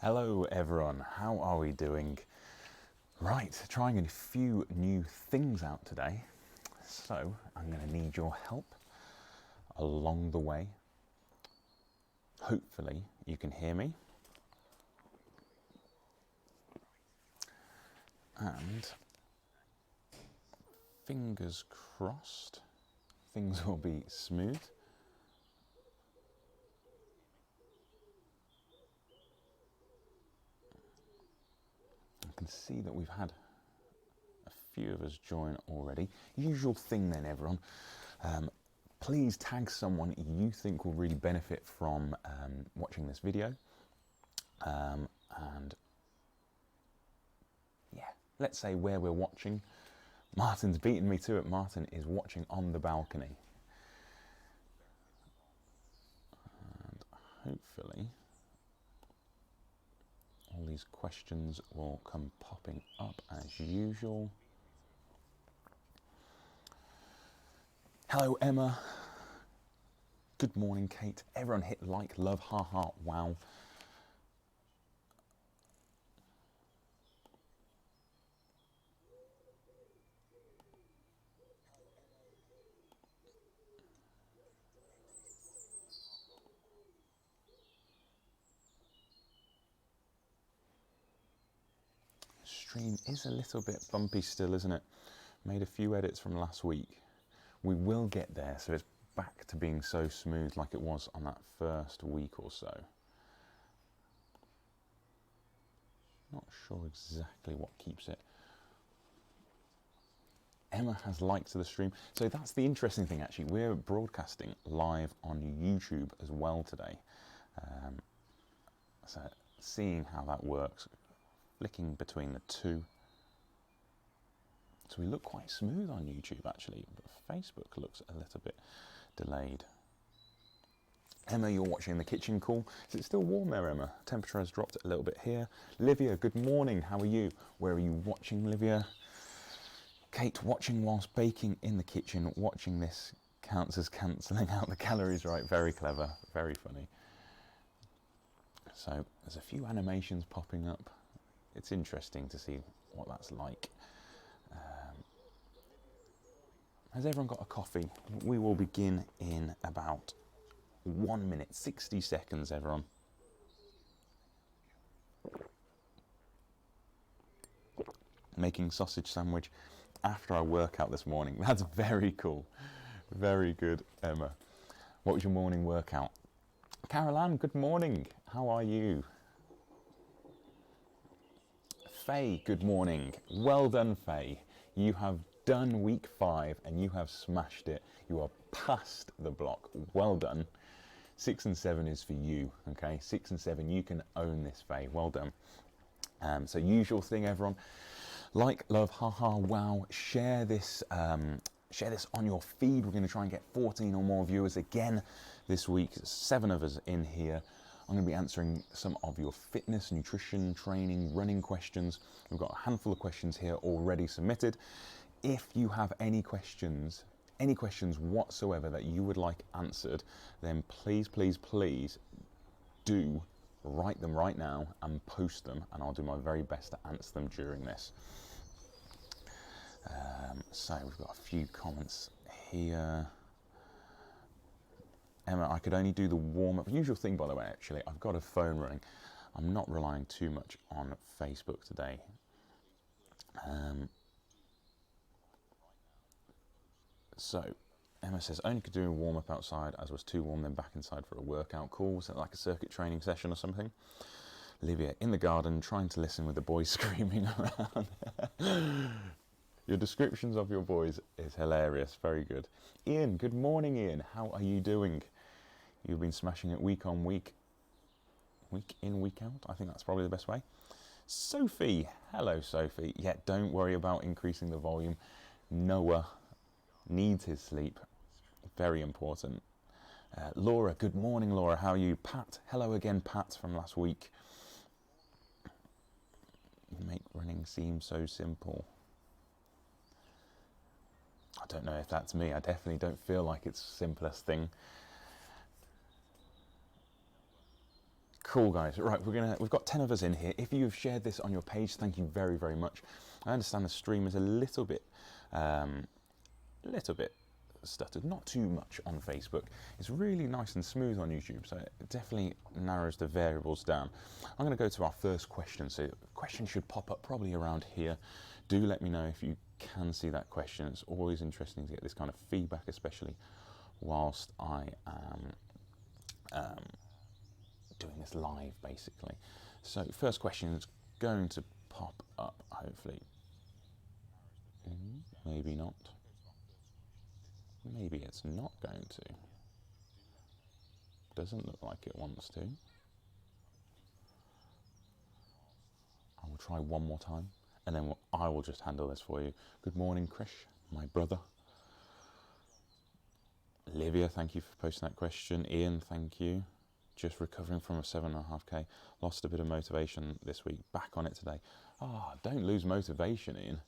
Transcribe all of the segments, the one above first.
Hello everyone, how are we doing? Right, trying a few new things out today. So I'm going to need your help along the way. Hopefully you can hear me. And fingers crossed, things will be smooth. I can see that we've had a few of us join already. Usual thing then, everyone. Please tag someone you think will really benefit from watching this video. And yeah, let's say where we're watching. Martin's beaten me to it. Martin is watching on the balcony. And hopefully all these questions will come popping up as usual. Hello Emma. Good morning Kate. Everyone hit like, love, heart, wow. Stream is a little bit bumpy still, isn't it? Made a few edits from last week. We will get there, so it's back to being so smooth like it was on that first week or so. Not sure exactly what keeps it. Emma has liked the stream. So that's the interesting thing actually. We're broadcasting live on YouTube as well today. So seeing how that works, flicking between the two. So we look quite smooth on YouTube actually, but Facebook looks a little bit delayed. Emma, you're watching in the kitchen, cool. Is it still warm there, Emma? Temperature has dropped a little bit here. Livia, good morning, how are you? Where are you watching, Livia? Kate, watching whilst baking in the kitchen. Watching this counts as cancelling out the calories, right? Very clever, very funny. So there's a few animations popping up. It's interesting to see what that's like. Has everyone got a coffee? We will begin in about 1 minute, 60 seconds, everyone. Making sausage sandwich after I work out this morning. That's very cool. Very good, Emma. What was your morning workout? Carol Ann, good morning. How are you? Faye, good morning. Well done, Faye. You have done week 5 and you have smashed it. You are past the block. Well done. 6 and 7 is for you, okay? 6 and 7, you can own this, Faye. Well done. So usual thing, everyone. Like, love, haha, wow. Share this on your feed. We're going to try and get 14 or more viewers again this week. 7 of us in here. I'm going to be answering some of your fitness, nutrition, training, running questions. We've got a handful of questions here already submitted. If you have any questions whatsoever that you would like answered, then please, please, please do write them right now and post them, and I'll do my very best to answer them during this. So we've got a few comments here. Emma, I could only do the warm-up. Usual thing, by the way, actually, I've got a phone running. I'm not relying too much on Facebook today. So Emma says, only could do a warm-up outside as was too warm, then back inside for a workout. Cool. Was it like a circuit training session or something? Olivia, in the garden, trying to listen with the boys screaming around. Your descriptions of your boys is hilarious. Very good. Ian, good morning, Ian. How are you doing? You've been smashing it week on week. Week in, week out. I think that's probably the best way. Sophie. Hello, Sophie. Yeah, don't worry about increasing the volume. Noah needs his sleep. Very important. Laura, good morning, Laura. How are you? Pat, hello again, Pat, from last week. You make running seem so simple. I don't know if that's me. I definitely don't feel like it's the simplest thing. Cool, guys. Right, we've got 10 of us in here. If you've shared this on your page, thank you very, very much. I understand the stream is a little bit stuttered, not too much on Facebook. It's really nice and smooth on YouTube, so it definitely narrows the variables down. I'm going to go to our first question. So the question should pop up probably around here. Do let me know if you can see that question. It's always interesting to get this kind of feedback, especially whilst I am doing this live, basically. So first question is going to pop up, hopefully. Maybe not. Maybe it's not going to. Doesn't look like it wants to. I will try one more time, and then I will just handle this for you. Good morning, Krish, my brother. Livia, thank you for posting that question. Ian, thank you. Just recovering from a 7.5k. Lost a bit of motivation this week. Back on it today. Don't lose motivation, Ian.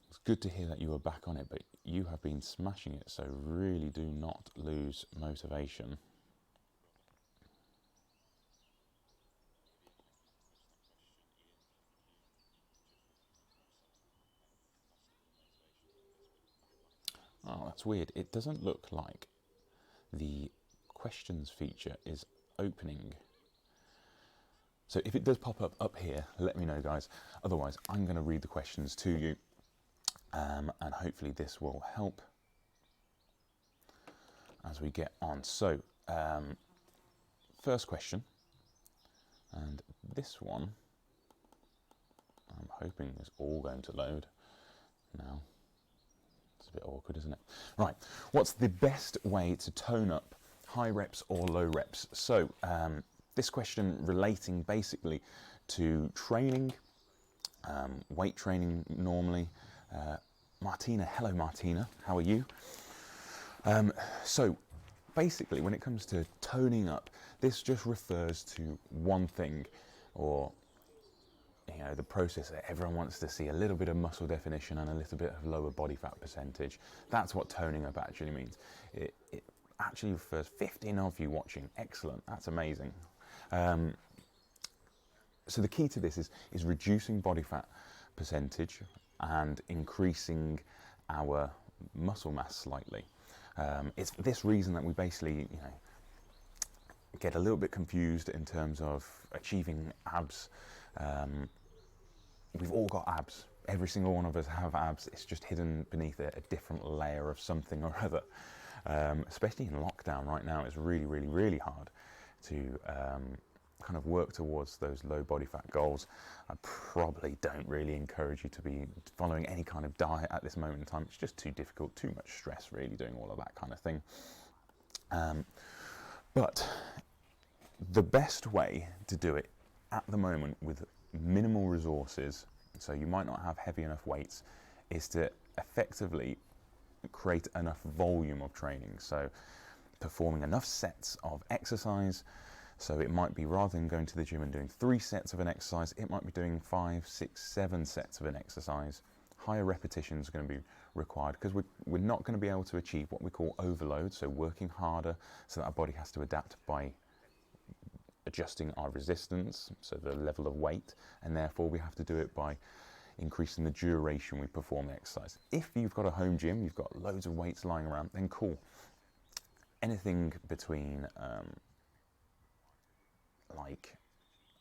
It's good to hear that you were back on it, but you have been smashing it, so really do not lose motivation. Oh, that's weird. It doesn't look like the questions feature is opening. So if it does pop up here, let me know, guys. Otherwise, I'm going to read the questions to you, and hopefully this will help as we get on. So, first question, and this one, I'm hoping is all going to load now. It's a bit awkward, isn't it? Right, what's the best way to tone up high reps or low reps? So, this question relating basically to training, weight training normally. Martina, hello Martina, how are you? So basically when it comes to toning up, this just refers to one thing, or the process that everyone wants to see: a little bit of muscle definition and a little bit of lower body fat percentage. That's what toning up actually means. It actually refers, 15 of you watching, excellent, that's amazing. So the key to this is reducing body fat percentage and increasing our muscle mass slightly. It's for this reason that we basically, get a little bit confused in terms of achieving abs. We've all got abs. Every single one of us have abs. It's just hidden beneath a different layer of something or other. Especially in lockdown right now, it's really, really, really hard to kind of work towards those low body fat goals. I probably don't really encourage you to be following any kind of diet at this moment in time. It's just too difficult, too much stress really doing all of that kind of thing. But the best way to do it at the moment with minimal resources, so you might not have heavy enough weights, is to effectively create enough volume of training. So performing enough sets of exercise. So it might be, rather than going to the gym and doing 3 sets of an exercise, it might be doing 5, 6, 7 sets of an exercise. Higher repetitions are going to be required because we're not going to be able to achieve what we call overload, so working harder, so that our body has to adapt by adjusting our resistance, so the level of weight, and therefore we have to do it by increasing the duration we perform the exercise. If you've got a home gym, you've got loads of weights lying around, then cool. Anything between like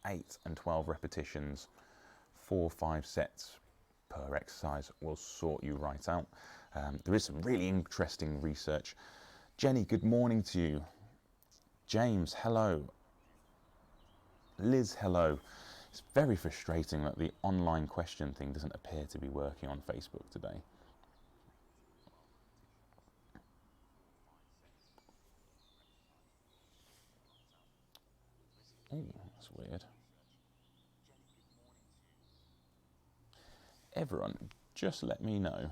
8 and 12 repetitions, 4 or 5 sets per exercise will sort you right out. There is some really interesting research. Jenny, good morning to you. James, hello. Liz, hello. It's very frustrating that the online question thing doesn't appear to be working on Facebook today. Oh, that's weird. Everyone, just let me know.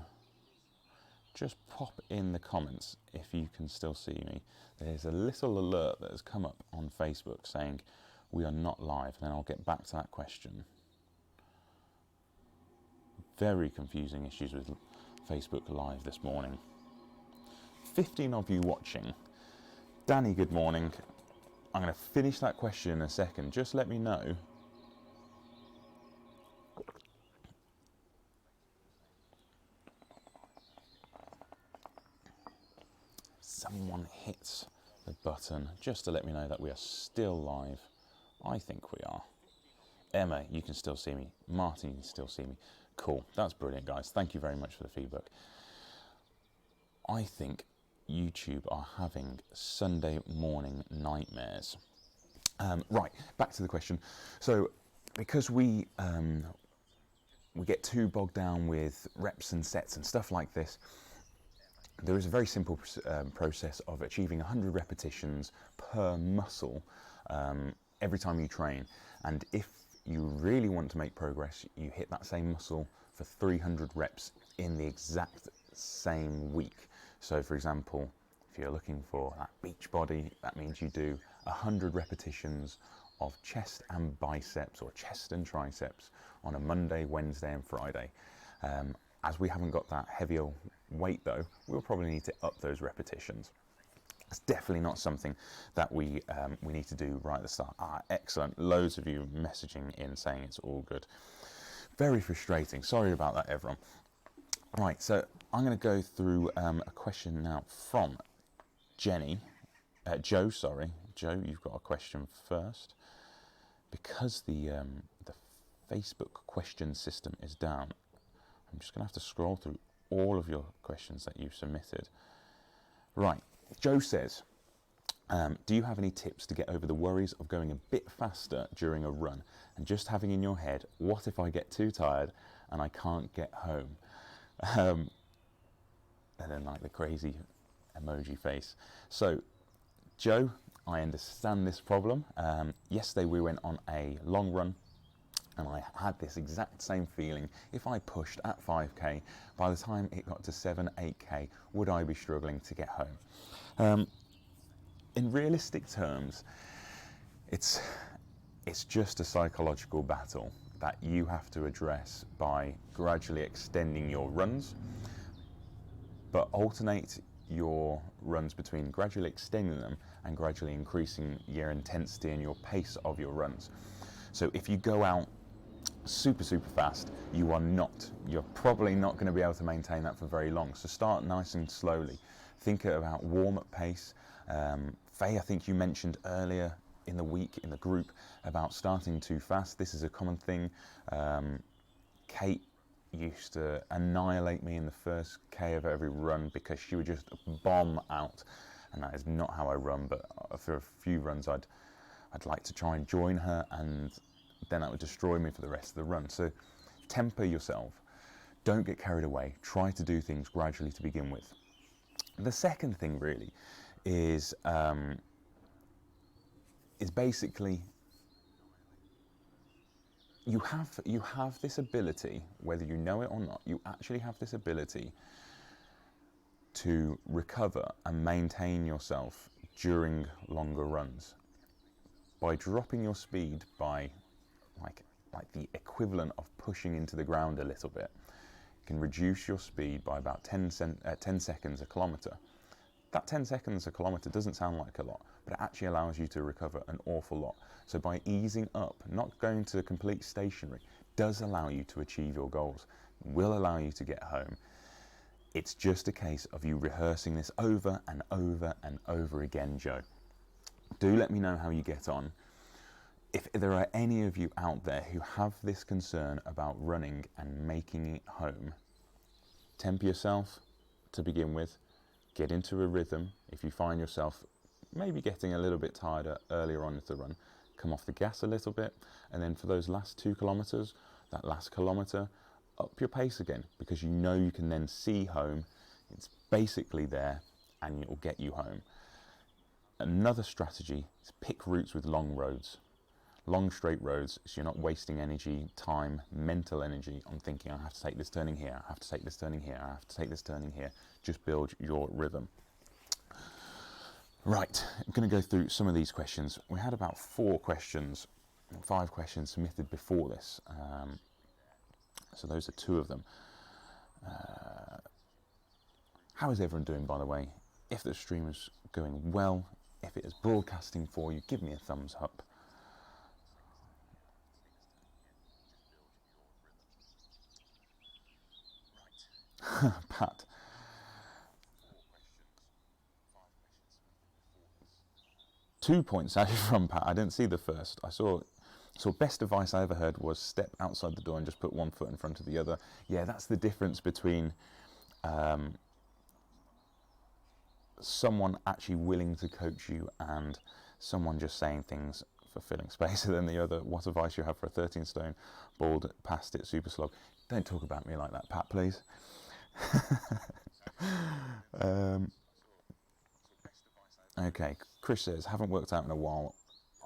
Just pop in the comments if you can still see me. There's a little alert that has come up on Facebook saying we are not live, and then I'll get back to that question. Very confusing issues with Facebook Live this morning. 15 of you watching. Danny, good morning. I'm going to finish that question in a second. Just let me know. Someone hits the button just to let me know that we are still live. I think we are. Emma, you can still see me. Martin, you can still see me. Cool. That's brilliant, guys. Thank you very much for the feedback. I think YouTube are having Sunday morning nightmares. Right, back to the question. So, because we get too bogged down with reps and sets and stuff like this, there is a very simple process of achieving 100 repetitions per muscle every time you train. And if you really want to make progress, you hit that same muscle for 300 reps in the exact same week. So for example, if you're looking for that beach body, that means you do 100 repetitions of chest and biceps, or chest and triceps, on a Monday, Wednesday and Friday. As we haven't got that heavier weight though, we'll probably need to up those repetitions. It's definitely not something that we need to do right at the start. Excellent. Loads of you messaging in saying it's all good. Very frustrating. Sorry about that, everyone. Right, so I'm going to go through a question now from Joe, sorry. Joe, you've got a question first. Because the Facebook question system is down, I'm just going to have to scroll through all of your questions that you've submitted. Right, Joe says, do you have any tips to get over the worries of going a bit faster during a run and just having in your head, what if I get too tired and I can't get home? And then like the crazy emoji face. So, Joe, I understand this problem. Yesterday we went on a long run and I had this exact same feeling. If I pushed at 5k, by the time it got to 7, 8k, would I be struggling to get home? In realistic terms, it's just a psychological battle that you have to address by gradually extending your runs, but alternate your runs between gradually extending them and gradually increasing your intensity and your pace of your runs. So if you go out super fast, you're probably not going to be able to maintain that for very long. So start nice and slowly. Think about warm-up pace. Faye, I think you mentioned earlier in the week in the group about starting too fast. This is a common thing. Kate used to annihilate me in the first K of every run because she would just bomb out, and that is not how I run. But for a few runs I'd like to try and join her, and then that would destroy me for the rest of the run. So temper yourself, don't get carried away, try to do things gradually to begin with. The second thing really is basically you have this ability, whether you know it or not, you actually have this ability to recover and maintain yourself during longer runs by dropping your speed by like the equivalent of pushing into the ground a little bit. You can reduce your speed by about 10 seconds a kilometre. That 10 seconds a kilometre doesn't sound like a lot, but it actually allows you to recover an awful lot. So by easing up, not going to complete stationary, does allow you to achieve your goals, will allow you to get home. It's just a case of you rehearsing this over and over and over again, Joe. Do let me know how you get on. If there are any of you out there who have this concern about running and making it home, temper yourself to begin with, get into a rhythm. If you find yourself maybe getting a little bit tired earlier on in the run, come off the gas a little bit, and then for those last 2 kilometres, that last kilometre, up your pace again, because you know you can then see home. It's basically there and it will get you home. Another strategy is pick routes with long roads. Long straight roads, so you're not wasting energy, time, mental energy on thinking I have to take this turning here, I have to take this turning here, I have to take this turning here. Just build your rhythm. Right, I'm going to go through some of these questions. We had about 5 questions submitted before this, so those are 2 of them. How is everyone doing, by the way? If the stream is going well, If it is broadcasting for you, give me a thumbs up. Pat. 2 points actually from Pat. I didn't see the first. I saw best advice I ever heard was step outside the door and just put one foot in front of the other. Yeah, that's the difference between someone actually willing to coach you and someone just saying things for filling space. And then the other, what advice you have for a 13 stone bald past it super slog. Don't talk about me like that, Pat, please. Okay, Chris says, haven't worked out in a while.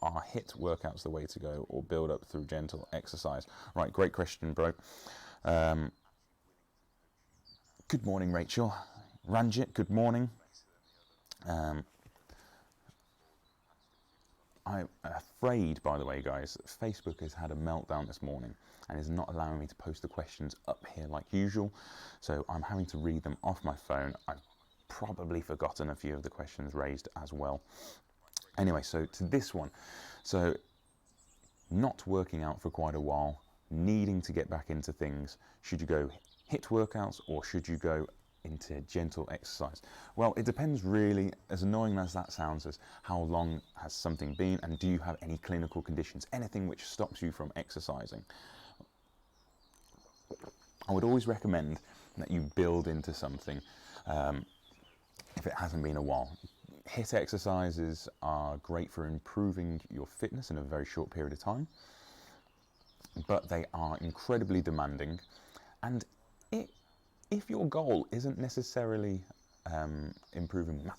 Are HIIT workouts the way to go, or build up through gentle exercise? Right, great question, bro. Good morning, Rachel. Ranjit, good morning. I'm afraid, by the way, guys, Facebook has had a meltdown this morning and is not allowing me to post the questions up here like usual. So I'm having to read them off my phone. I've probably forgotten a few of the questions raised as well. Anyway, so to this one. So not working out for quite a while, needing to get back into things. Should you go HIIT workouts or should you go into gentle exercise? Well, it depends really, as annoying as that sounds, as how long has something been and do you have any clinical conditions, anything which stops you from exercising. I would always recommend that you build into something if it hasn't been a while. HIIT exercises are great for improving your fitness in a very short period of time, but they are incredibly demanding, and if your goal isn't necessarily improving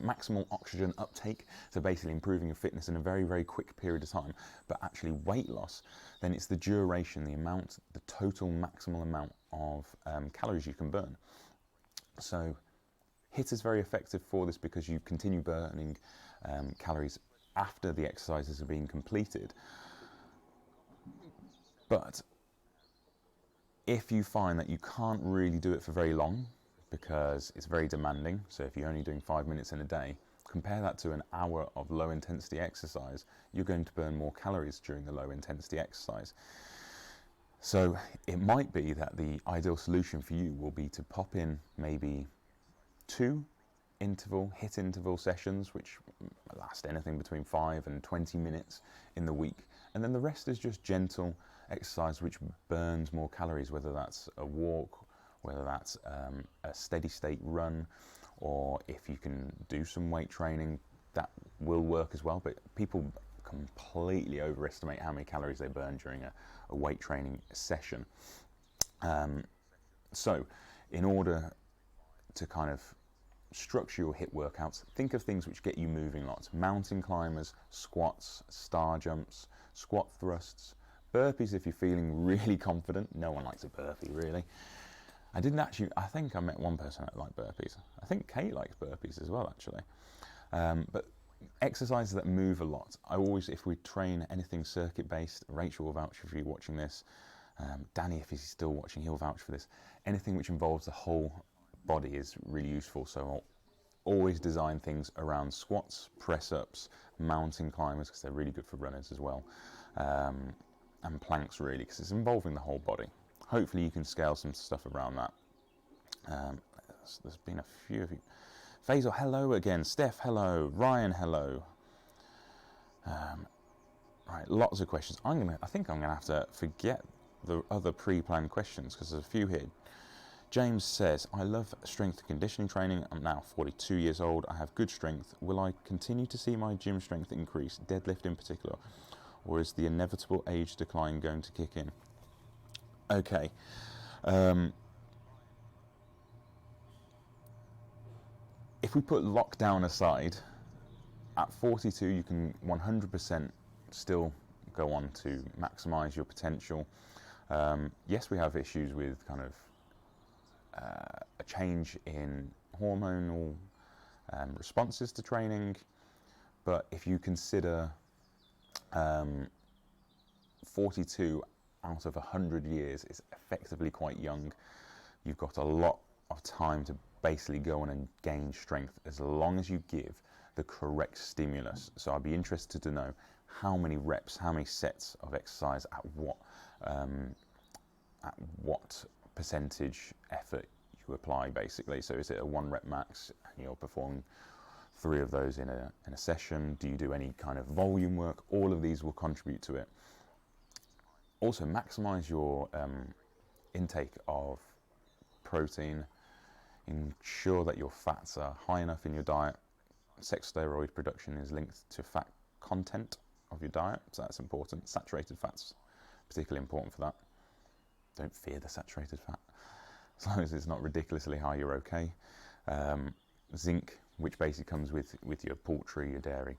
maximal oxygen uptake, so basically improving your fitness in a very, very quick period of time, but actually weight loss, then it's the duration, the total maximal amount of calories you can burn. So HIIT is very effective for this because you continue burning calories after the exercises have been completed. But if you find that you can't really do it for very long because it's very demanding, so if you're only doing 5 minutes in a day, compare that to an hour of low intensity exercise, you're going to burn more calories during the low intensity exercise. So it might be that the ideal solution for you will be to pop in maybe 2 HIIT interval sessions, which last anything between 5 and 20 minutes in the week, and then the rest is just gentle exercise which burns more calories, whether that's a walk, whether that's a steady state run, or if you can do some weight training, that will work as well. But people completely overestimate how many calories they burn during a weight training session. So in order to kind of structure your HIIT workouts, think of things which get you moving lots: mountain climbers, squats, star jumps, squat thrusts, burpees if you're feeling really confident. No one likes a burpee, really. I think I met one person that liked burpees. I think Kate likes burpees as well, actually. But exercises that move a lot. If we train anything circuit-based, Rachel will vouch if you're watching this. Danny, if he's still watching, he'll vouch for this. Anything which involves the whole body is really useful. So I'll always design things around squats, press-ups, mountain climbers, because they're really good for runners as well. And planks, really, because it's involving the whole body. Hopefully you can scale some stuff around that. There's been a few of you. Faisal, hello again. Steph, hello. Ryan, hello. Right, lots of questions. I think I'm gonna have to forget the other pre-planned questions because there's a few here. James says, I love strength and conditioning training. I'm now 42 years old. I have good strength. Will I continue to see my gym strength increase, deadlift in particular, or is the inevitable age decline going to kick in? Okay. If we put lockdown aside, at 42 you can 100% still go on to maximize your potential. Yes, we have issues with kind of a change in hormonal responses to training, but if you consider 42 out of 100 years is effectively quite young, you've got a lot of time to basically go on and gain strength as long as you give the correct stimulus. So I'd be interested to know how many reps, how many sets of exercise at what percentage effort you apply, basically. So is it a 1 rep max and you're performing 3 of those in a session? Do you do any kind of volume work? All of these will contribute to it. Also, maximize your intake of protein. Ensure that your fats are high enough in your diet. Sex steroid production is linked to fat content of your diet, so that's important. Saturated fats, particularly important for that. Don't fear the saturated fat. As long as it's not ridiculously high, you're okay. Zinc, which basically comes with your poultry, your dairy,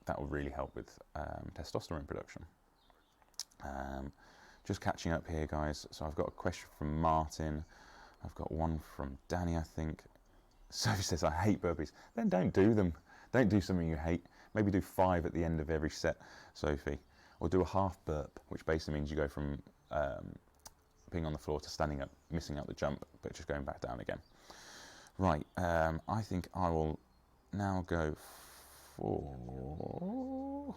that will really help with testosterone production. Just catching up here, guys. So I've got a question from Martin. I've got one from Danny, I think. Sophie says, I hate burpees. Then don't do them. Don't do something you hate. Maybe do 5 at the end of every set, Sophie. Or do a half burp, which basically means you go from being on the floor to standing up, missing out the jump, but just going back down again. Right, I think I will now go for...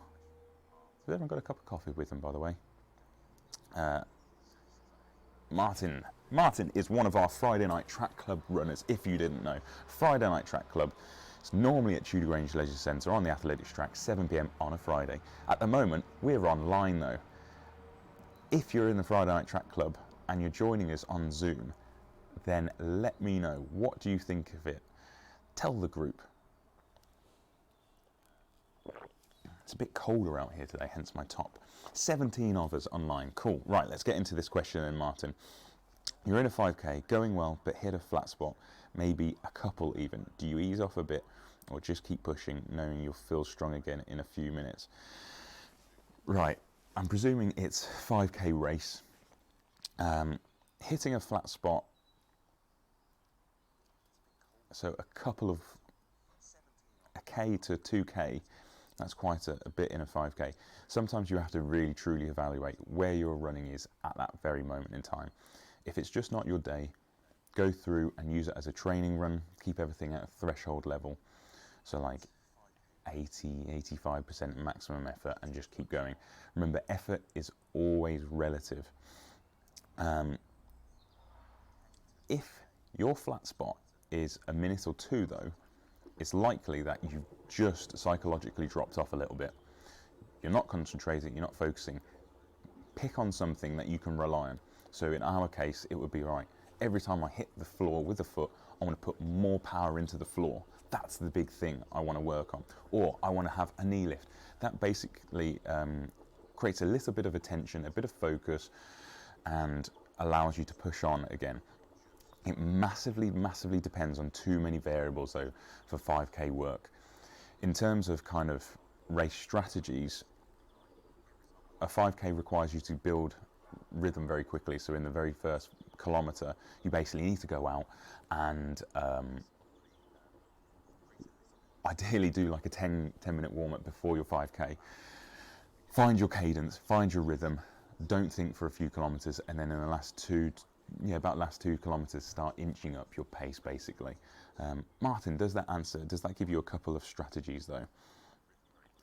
They haven't got a cup of coffee with them, by the way. Martin. Martin is one of our Friday night track club runners, if you didn't know. Friday night track club. It's normally at Tudor Grange Leisure Centre on the athletics track, 7 p.m. on a Friday. At the moment, we're online though. If you're in the Friday night track club and you're joining us on Zoom, then let me know. What do you think of it? Tell the group. It's a bit colder out here today, hence my top. 17 of us online. Cool. Right, let's get into this question then, Martin. You're in a 5K, going well, but hit a flat spot, maybe a couple even. Do you ease off a bit or just keep pushing, knowing you'll feel strong again in a few minutes? Right, I'm presuming it's 5K race. Hitting a flat spot, so a couple of a K to 2K, that's quite a bit in a 5K. Sometimes you have to really truly evaluate where your running is at that very moment in time. If it's just not your day, go through and use it as a training run, keep everything at a threshold level. So like 80-85% maximum effort and just keep going. Remember, effort is always relative. If your flat spot is a minute or 2 though, it's likely that you've just psychologically dropped off a little bit. You're not concentrating, you're not focusing. Pick on something that you can rely on. So in our case, it would be, right, every time I hit the floor with the foot, I want to put more power into the floor. That's the big thing I want to work on. Or I want to have a knee lift. That basically creates a little bit of attention, a bit of focus, and allows you to push on again. It massively, massively depends on too many variables though for 5K work. In terms of kind of race strategies, a 5K requires you to build rhythm very quickly. So in the very first kilometre, you basically need to go out and ideally do like a 10-minute warm-up before your 5K. Find your cadence, find your rhythm, don't think for a few kilometres, and then in the last last 2 kilometres, start inching up your pace basically. Martin, does that give you a couple of strategies though?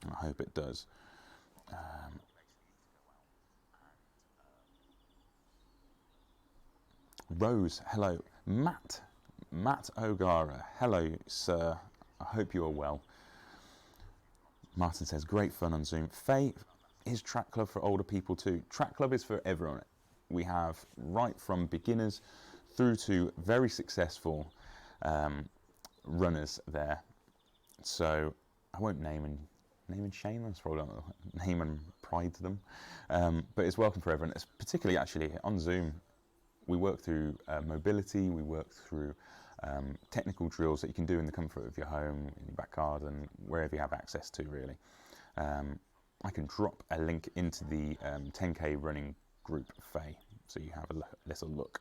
I hope it does. Rose, hello. Matt O'Gara, hello sir, I hope you are well. Martin says, great fun on Zoom. Faye, is track club for older people too? Track club is for everyone. We have right from beginners through to very successful runners there. So I won't name and shame them, probably not name and pride to them, but it's welcome for everyone. It's particularly actually on Zoom, we work through mobility, we work through technical drills that you can do in the comfort of your home, in your back garden, wherever you have access to really. I can drop a link into the 10K running group, Faye, so you have a little look.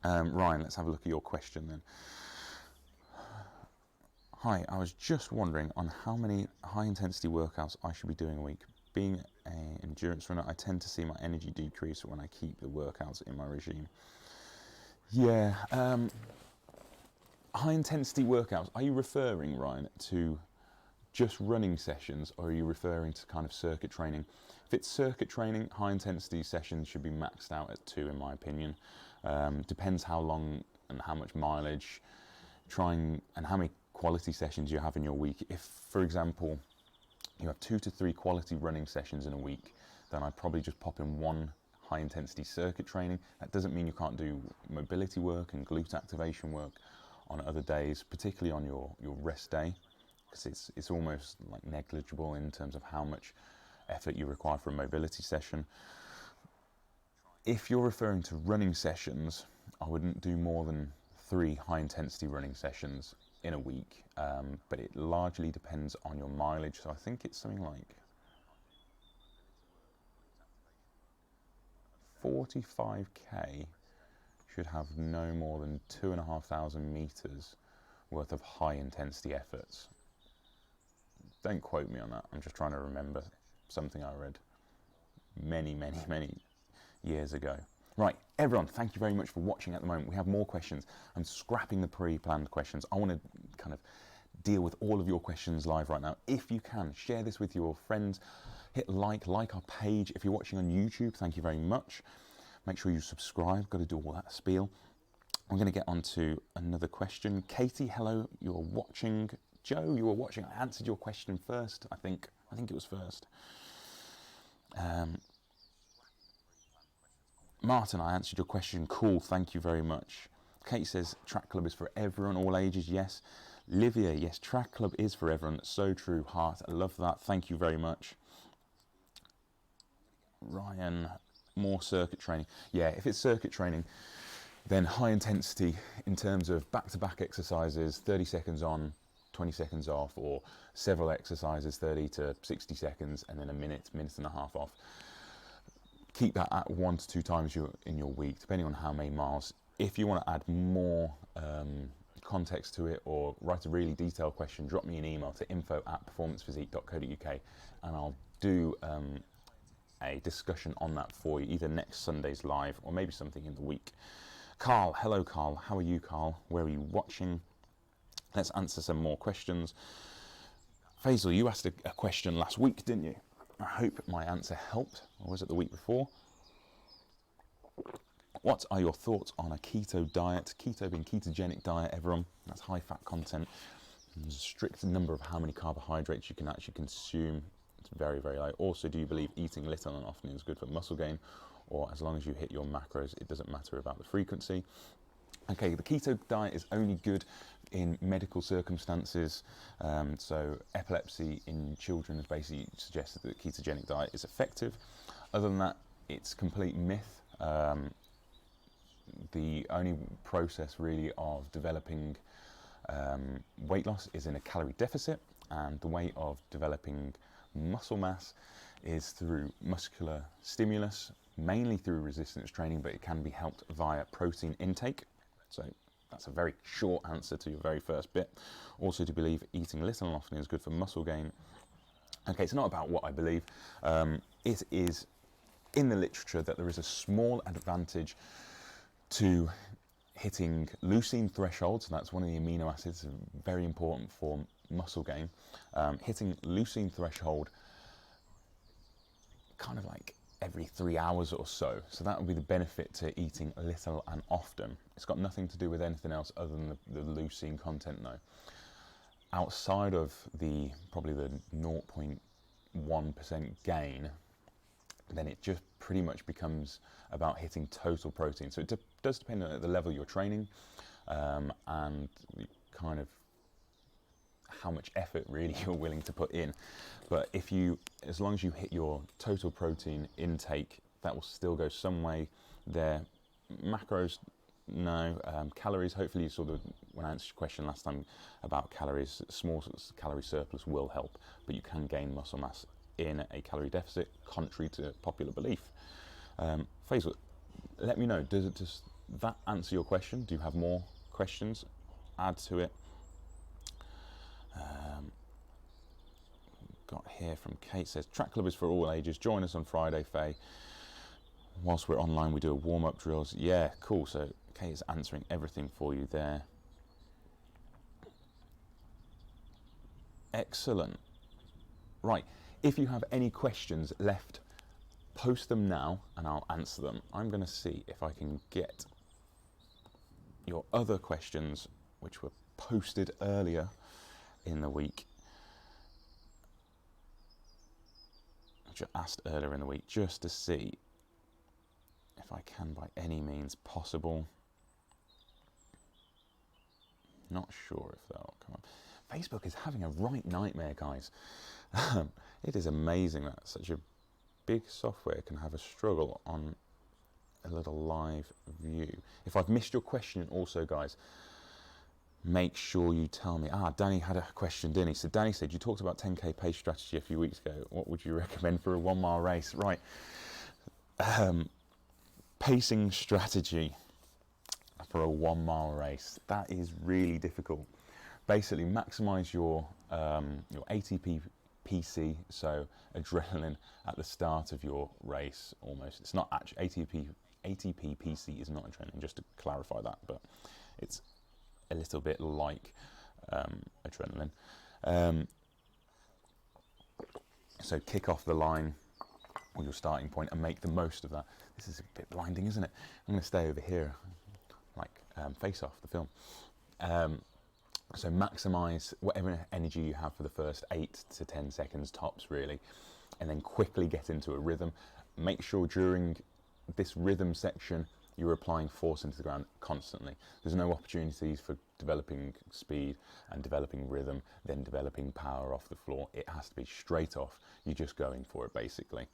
Ryan, let's have a look at your question then. Hi, I was just wondering on how many high intensity workouts I should be doing a week. Being an endurance runner, I tend to see my energy decrease when I keep the workouts in my regime. Yeah, high intensity workouts, are you referring, Ryan, to just running sessions, or are you referring to kind of circuit training? If it's circuit training, high intensity sessions should be maxed out at 2 in my opinion. Depends how long and how much mileage, and how many quality sessions you have in your week. If, for example, you have 2 to 3 quality running sessions in a week, then I'd probably just pop in 1 high intensity circuit training. That doesn't mean you can't do mobility work and glute activation work on other days, particularly on your rest day, because it's almost like negligible in terms of how much effort you require for a mobility session. If you're referring to running sessions, I wouldn't do more than 3 high intensity running sessions in a week, but it largely depends on your mileage. So I think it's something like 45k should have no more than 2,500 meters worth of high intensity efforts. Don't quote me on that. I'm just trying to remember something I read many years ago. Right, everyone, thank you very much for watching at the moment. We have more questions. I'm scrapping the pre-planned questions. I want to kind of deal with all of your questions live right now. If you can, share this with your friends. Hit like our page. If you're watching on YouTube, thank you very much. Make sure you subscribe. Got to do all that spiel. I'm going to get on to another question. Katie, hello, you're watching. Joe, you were watching. I answered your question first, I think it was first. Martin, I answered your question. Cool, thank you very much. Kate says, track club is for everyone, all ages, yes. Livia, yes, track club is for everyone. So true, Heart. I love that. Thank you very much. Ryan, more circuit training. Yeah, if it's circuit training, then high intensity in terms of back-to-back exercises, 30 seconds on, 20 seconds off, or several exercises, 30 to 60 seconds, and then a minute and a half off. Keep that at 1 to 2 times in your week, depending on how many miles. If you want to add more context to it, or write a really detailed question, drop me an email to info@performancephysique.co.uk, and I'll do a discussion on that for you, either next Sunday's live or maybe something in the week. Carl, hello Carl, how are you Carl? Where are you watching? Let's answer some more questions. Faisal, you asked a question last week, didn't you? I hope my answer helped, or was it the week before? What are your thoughts on a keto diet? Keto being ketogenic diet, everyone. That's high fat content. There's a strict number of how many carbohydrates you can actually consume. It's very, very low. Also, do you believe eating little and often is good for muscle gain? Or as long as you hit your macros, it doesn't matter about the frequency? Okay, the keto diet is only good in medical circumstances. So epilepsy in children has basically suggested that the ketogenic diet is effective. Other than that, it's complete myth. The only process really of developing weight loss is in a calorie deficit, and the way of developing muscle mass is through muscular stimulus, mainly through resistance training, but it can be helped via protein intake. So that's a very short answer to your very first bit. Also, to believe eating little and often is good for muscle gain. Okay, it's not about what I believe. It is in the literature that there is a small advantage to hitting leucine thresholds. That's one of the amino acids, very important for muscle gain. Hitting leucine threshold kind of like every 3 hours or so. So that would be the benefit to eating little and often. It's got nothing to do with anything else other than the leucine content though. Outside of probably the 0.1% gain, then it just pretty much becomes about hitting total protein. So it does depend on the level you're training and kind of how much effort really you're willing to put in. But as long as you hit your total protein intake, that will still go some way there. Macros, no. Calories, hopefully you saw when I answered your question last time about calories, small calorie surplus will help, but you can gain muscle mass in a calorie deficit, contrary to popular belief. Faisal, let me know, does that answer your question? Do you have more questions? Add to it. Got here from Kate, says, track club is for all ages. Join us on Friday, Faye. Whilst we're online, we do a warm-up drills. Yeah, cool. So Kate's answering everything for you there. Excellent. Right, if you have any questions left, post them now and I'll answer them. I'm going to see if I can get your other questions, which were posted earlier in the week, which are asked earlier in the week, just to see if I can by any means possible. Not sure if they'll come up. Facebook is having a right nightmare, guys. It is amazing that such a big software can have a struggle on a little live view. If I've missed your question also, guys, make sure you tell me. Danny had a question, didn't he? So Danny said, you talked about 10k pace strategy a few weeks ago. What would you recommend for a 1 mile race? Right. Pacing strategy for a 1 mile race. That is really difficult. Basically, maximize your ATP PC, so adrenaline at the start of your race. Almost, it's not actually ATP PC is not adrenaline. Just to clarify that, but it's a little bit like adrenaline. So kick off the line or your starting point and make the most of that. This is a bit blinding, isn't it? I'm going to stay over here, like Face Off, the film. So maximize whatever energy you have for the first 8 to 10 seconds tops, really, and then quickly get into a rhythm. Make sure during this rhythm section you're applying force into the ground constantly. There's no opportunities for developing speed and developing rhythm, then developing power off the floor. It has to be straight off. You're just going for it, basically.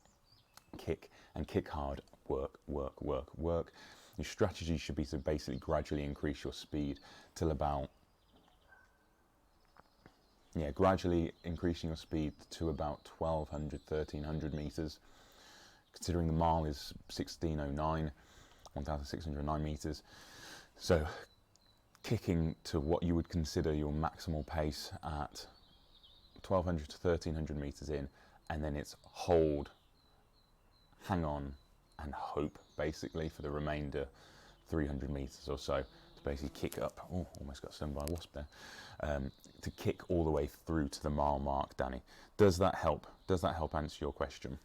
Kick and kick hard, work, work, work, work. Your strategy should be to basically gradually increase your speed till about, gradually increasing your speed to about 1200, 1300 meters. Considering the mile is 1609, 1609 meters. So kicking to what you would consider your maximal pace at 1200 to 1300 meters in, and then it's hold, hang on, and hope, basically, for the remainder 300 meters or so. To basically kick up. Oh, almost got stung by a wasp there. To kick all the way through to the mile mark, Danny. Does that help? Does that help answer your question?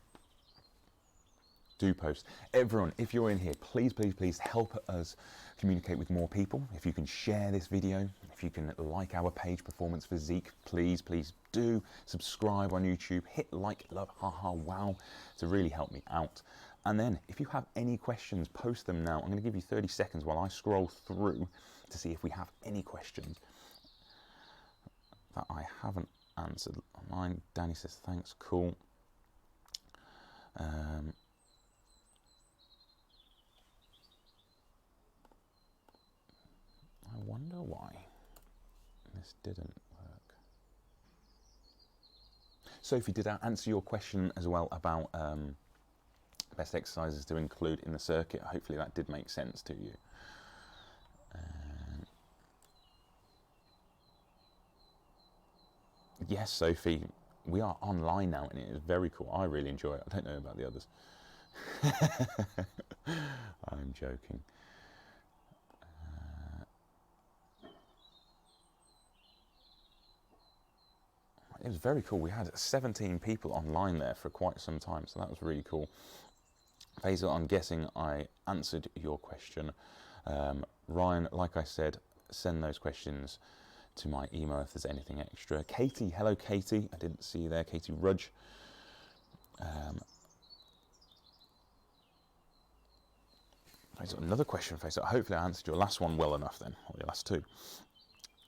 Do post. Everyone, if you're in here, please, please, please help us communicate with more people. If you can share this video, if you can like our page, Performance Physique, please, please do. Subscribe on YouTube, hit like, love, haha, wow, to really help me out. And then, if you have any questions, post them now. I'm going to give you 30 seconds while I scroll through to see if we have any questions that I haven't answered online. Danny says, thanks, cool. I wonder why this didn't work. Sophie, did I answer your question as well about best exercises to include in the circuit? Hopefully that did make sense to you. Yes, Sophie, we are online now and it is very cool. I really enjoy it. I don't know about the others. I'm joking. It was very cool. We had 17 people online there for quite some time, so that was really cool. Faisal, I'm guessing I answered your question. Ryan, like I said, send those questions to my email if there's anything extra. Katie, hello Katie. I didn't see you there. Katie Rudge. Faisal, another question, Faisal. Hopefully I answered your last one well enough then, or your last two.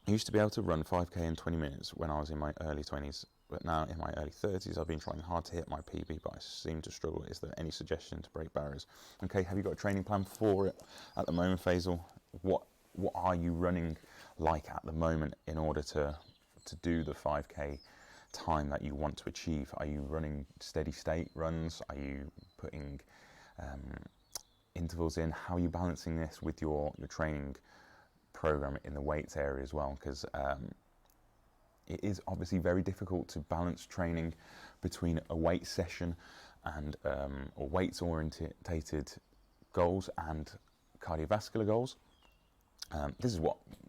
I used to be able to run 5k in 20 minutes when I was in my early 20s, but now in my early 30s I've been trying hard to hit my PB, but I seem to struggle. Is there any suggestion to break barriers? Okay, have you got a training plan for it at the moment, Faisal? What are you running like at the moment in order to do the 5k time that you want to achieve? Are you running steady state runs? Are you putting intervals in? How are you balancing this with your training program in the weights area as well? Because it is obviously very difficult to balance training between a weight session and or weights orientated goals and cardiovascular goals. This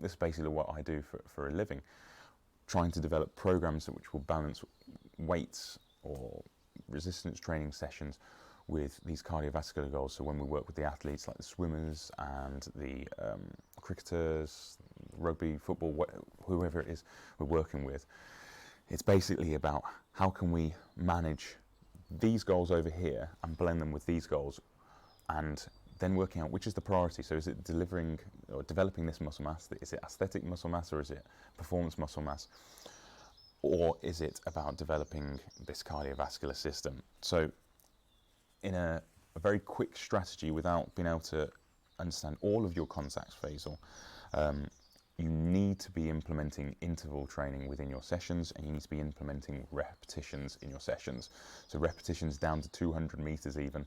is basically what I do for a living. trying to develop programs which will balance weights or resistance training sessions with these cardiovascular goals. So when we work with the athletes like the swimmers and the cricketers, rugby, football, whoever it is we're working with, it's basically about how can we manage these goals over here and blend them with these goals, and then working out which is the priority. So is it delivering or developing this muscle mass? Is it aesthetic muscle mass, or is it performance muscle mass? Or is it about developing this cardiovascular system? So in a very quick strategy, without being able to understand all of your concepts, Faisal, you need to be implementing interval training within your sessions, and you need to be implementing repetitions in your sessions. So repetitions down to 200 meters even.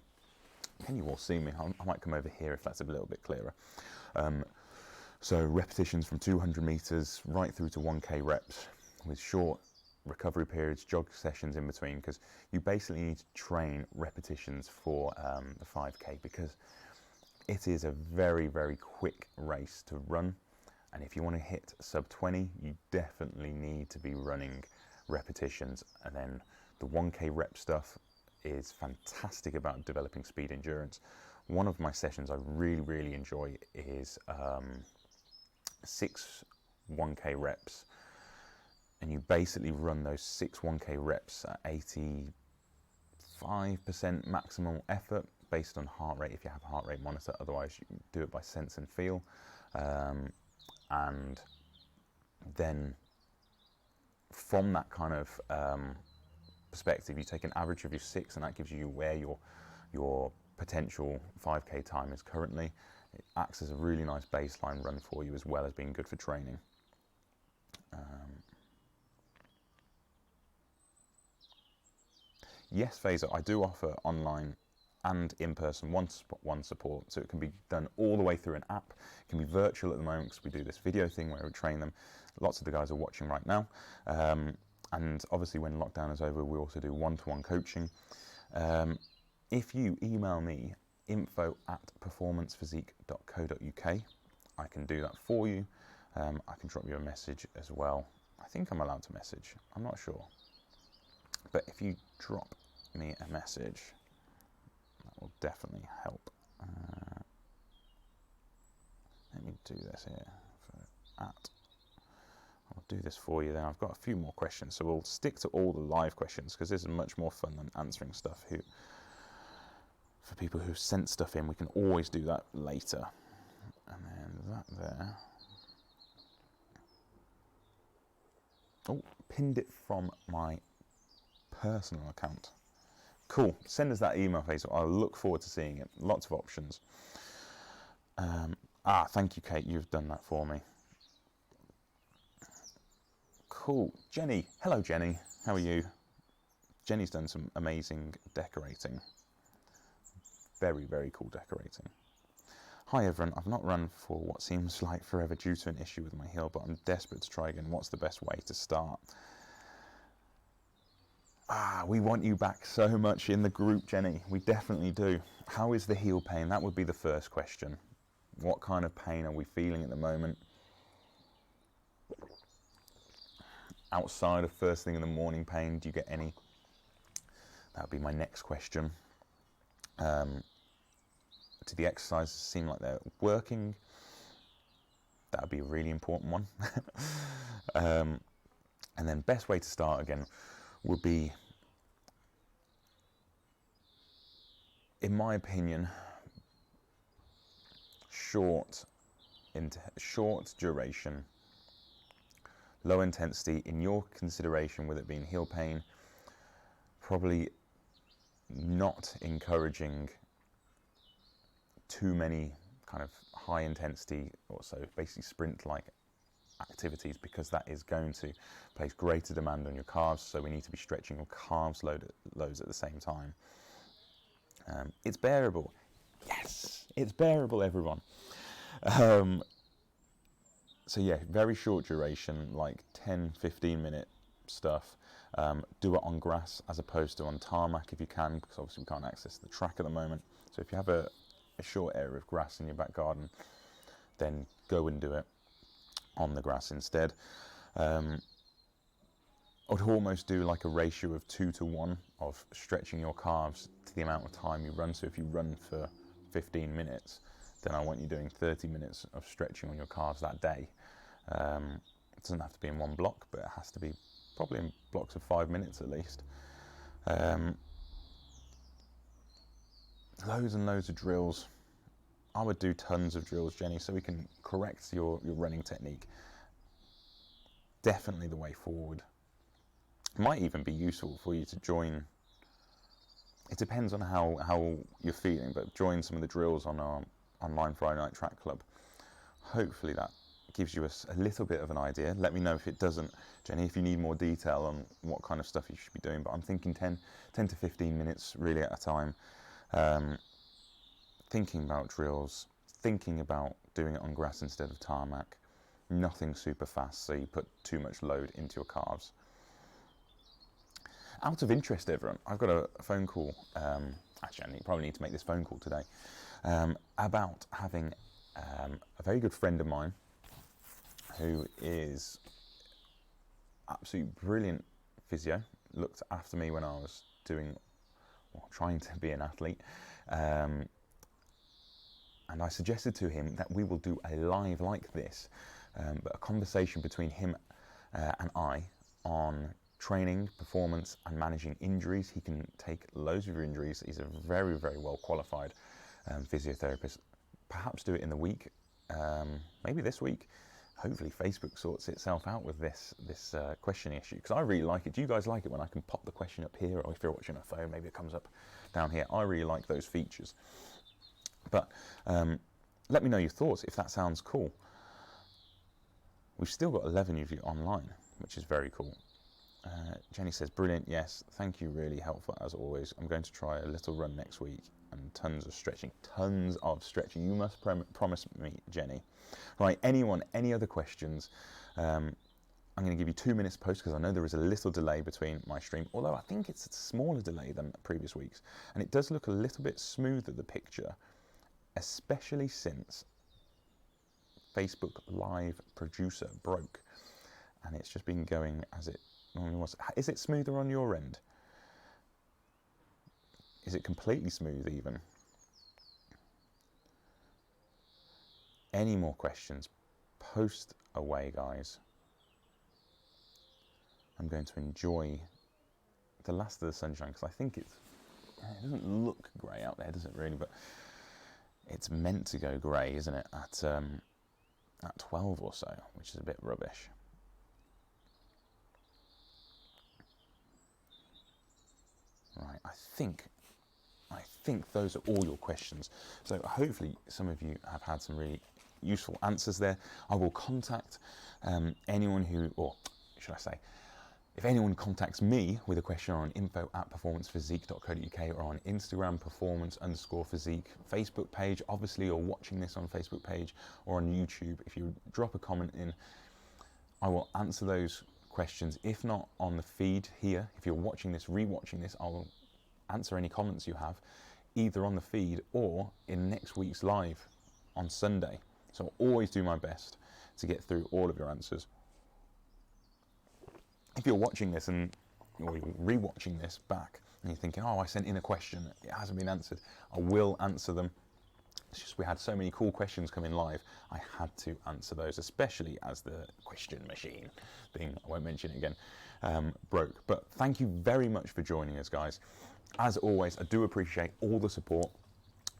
Can you all see me? I might come over here if that's a little bit clearer. So repetitions from 200 meters right through to 1K reps with short recovery periods, jog sessions in between, because you basically need to train repetitions for the 5K, because it is a very, very quick race to run. And if you want to hit sub 20, you definitely need to be running repetitions. And then the 1K rep stuff is fantastic about developing speed endurance. One of my sessions I really, really enjoy is 6 1K reps. And you basically run those 6 1K reps at 85% maximal effort based on heart rate if you have a heart rate monitor. Otherwise, you do it by sense and feel. And then from that kind of perspective, you take an average of your 6, and that gives you where your potential 5K time is currently. It acts as a really nice baseline run for you, as well as being good for training. Yes, Faisal, I do offer online and in-person one-to-one support, so it can be done all the way through an app. It can be virtual at the moment, because we do this video thing where we train them. Lots of the guys are watching right now. And obviously when lockdown is over, we also do one-to-one coaching. If you email me, info@performancephysique.co.uk, I can do that for you. I can drop you a message as well. I think I'm allowed to message, I'm not sure. But if you drop me a message, that will definitely help. Let me do this here. I'll do this for you then. I've got a few more questions, so we'll stick to all the live questions, because this is much more fun than answering stuff for people who've sent stuff in. We can always do that later. And then that there. Oh, pinned it from my personal account. Cool. Send us that email, Faisal. I'll look forward to seeing it. Lots of options. Thank you, Kate. You've done that for me. Cool. Jenny. Hello, Jenny. How are you? Jenny's done some amazing decorating. Very, very cool decorating. Hi, everyone. I've not run for what seems like forever due to an issue with my heel, but I'm desperate to try again. What's the best way to start? We want you back so much in the group, Jenny. We definitely do. How is the heel pain? That would be the first question. What kind of pain are we feeling at the moment? Outside of first thing in the morning pain, do you get any? That would be my next question. Do the exercises seem like they're working? That would be a really important one. And then best way to start again would be, in my opinion, short duration, low intensity. In your consideration, with it being heel pain, probably not encouraging too many kind of high intensity, or so basically sprint-like activities, because that is going to place greater demand on your calves. So we need to be stretching your calves loads at the same time. It's bearable. Yes, it's bearable, everyone. So yeah, very short duration, like 10-15 minute stuff. Do it on grass as opposed to on tarmac if you can, because obviously we can't access the track at the moment. So if you have a short area of grass in your back garden, then go and do it on the grass instead. I'd almost do like a ratio of 2 to 1 of stretching your calves to the amount of time you run. So if you run for 15 minutes, then I want you doing 30 minutes of stretching on your calves that day. It doesn't have to be in one block, but it has to be probably in blocks of 5 minutes at least. Loads and loads of drills. I would do tons of drills, Jenny, so we can correct your running technique. Definitely the way forward. Might even be useful for you to join. It depends on how you're feeling, but join some of the drills on our online Friday Night Track Club. Hopefully that gives you a little bit of an idea. Let me know if it doesn't, Jenny, if you need more detail on what kind of stuff you should be doing. But I'm thinking 10 to 15 minutes really at a time. Thinking about drills, thinking about doing it on grass instead of tarmac. Nothing super fast, so you put too much load into your calves. Out of interest, everyone, I've got a phone call. Actually, I probably need to make this phone call today about having a very good friend of mine who is absolutely brilliant physio. Looked after me when I was trying to be an athlete. And I suggested to him that we will do a live like this, but a conversation between him and I on training, performance and managing injuries. He can take loads of your injuries. He's a very, very well qualified physiotherapist. Perhaps do it in the week, maybe this week. Hopefully Facebook sorts itself out with this question issue, because I really like it. Do you guys like it when I can pop the question up here, or if you're watching a phone, maybe it comes up down here? I really like those features. But let me know your thoughts if that sounds cool. We've still got 11 of you online, which is very cool. Jenny says, brilliant, yes, thank you, really helpful as always. I'm going to try a little run next week and tons of stretching. You must promise me, Jenny. Right, any other questions? I'm going to give you 2 minutes post, because I know there is a little delay between my stream, although I think it's a smaller delay than previous weeks. And it does look a little bit smoother, the picture, especially since Facebook Live Producer broke. And it's just been going as it normally was. Is it smoother on your end? Is it completely smooth even? Any more questions? Post away, guys. I'm going to enjoy the last of the sunshine, because I think it doesn't look grey out there, does it really? But it's meant to go grey, isn't it? At 12 or so, which is a bit rubbish. Right, I think those are all your questions. So hopefully some of you have had some really useful answers there. I will contact anyone who, or should I say, if anyone contacts me with a question on info@performancephysique.co.uk, or on Instagram, performance_physique, Facebook page, obviously you're watching this on Facebook page, or on YouTube, if you drop a comment in, I will answer those questions. If not on the feed here, if you're watching this, rewatching this, I'll answer any comments you have, either on the feed or in next week's live on Sunday. So I'll always do my best to get through all of your answers. If you're watching this or you're rewatching this back and you're thinking, oh, I sent in a question, it hasn't been answered, I will answer them. It's just we had so many cool questions come in live, I had to answer those, especially as the question machine thing, I won't mention it again, broke. But thank you very much for joining us, guys. As always, I do appreciate all the support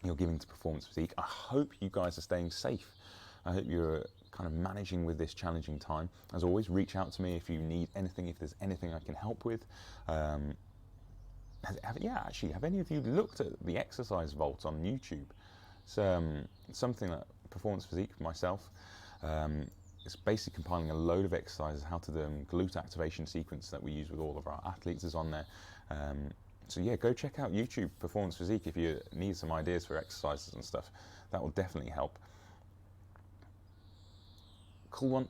you're giving to Performance Physique. I hope you guys are staying safe. I hope you're kind of managing with this challenging time. As always, reach out to me if you need anything, if there's anything I can help with. Have any of you looked at the exercise vault on YouTube? It's something that Performance Physique, myself, it's basically compiling a load of exercises, how to do them. Glute activation sequence that we use with all of our athletes is on there. So yeah, go check out YouTube Performance Physique if you need some ideas for exercises and stuff. That will definitely help. Cool one.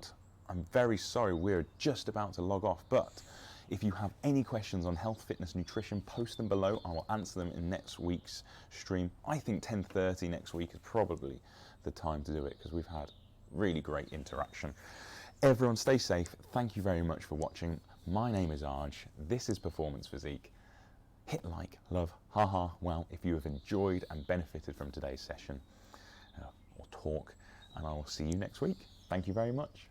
I'm very sorry, we're just about to log off, but if you have any questions on health, fitness, nutrition, post them below. I will answer them in next week's stream. I think 10:30 next week is probably the time to do it, because we've had really great interaction. Everyone stay safe. Thank you very much for watching. My name is Arj. This is Performance Physique. Hit like, love, haha, well, if you have enjoyed and benefited from today's session or talk, and I will see you next week. Thank you very much.